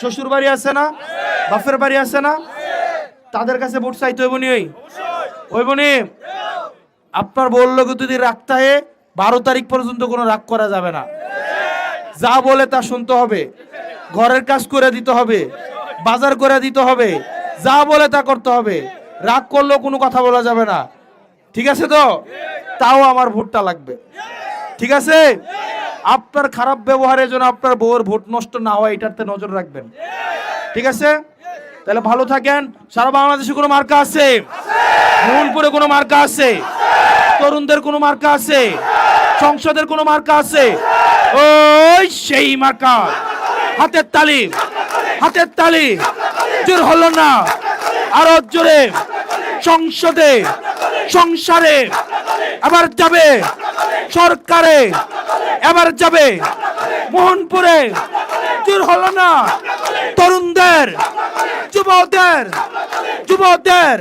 শ্বশুর বাড়ি আছে না, বাপের বাড়ি আছে না, তাদের কাছে ভোট চাইতে হইব নি? হইব নি? আপনার বললো যদি রাখতে হয় 12 তারিখ পর্যন্ত কোনো রাগ করা যাবে না। যা বলে তা শুনতে হবে, ঘরের কাজ করে দিতে হবে, বাজার করে দিতে হবে, যা বলে তা করতে হবে। রাগ করলেও কোনো কথা বলা যাবে না। ঠিক আছে তো? তাও আমার ভোটটা লাগবে। ঠিক আছে? আপনার খারাপ ব্যবহারের জন্য আপনার বউয়ের ভোট নষ্ট না হয় এটাতে নজর রাখবেন। ঠিক আছে? তাহলে ভালো থাকেন। সারা বাংলাদেশে কোনো মার্কা আছে? মোহনপুরে কোনো মার্কা আছে? তরুণদের কোনো মার্কা আছে? সংসদের কোনো মার্কা আছে? ওই সেই মার্কা। হাতের তালি, হাতের তালি। জোর হলো না, আরো জোরে। সংসদে, সংসারে আবার যাবে, সরকারে এবার যাবে, মোহনপুরে জোর হলো না। তরুণদের, যুবদের, যুবদের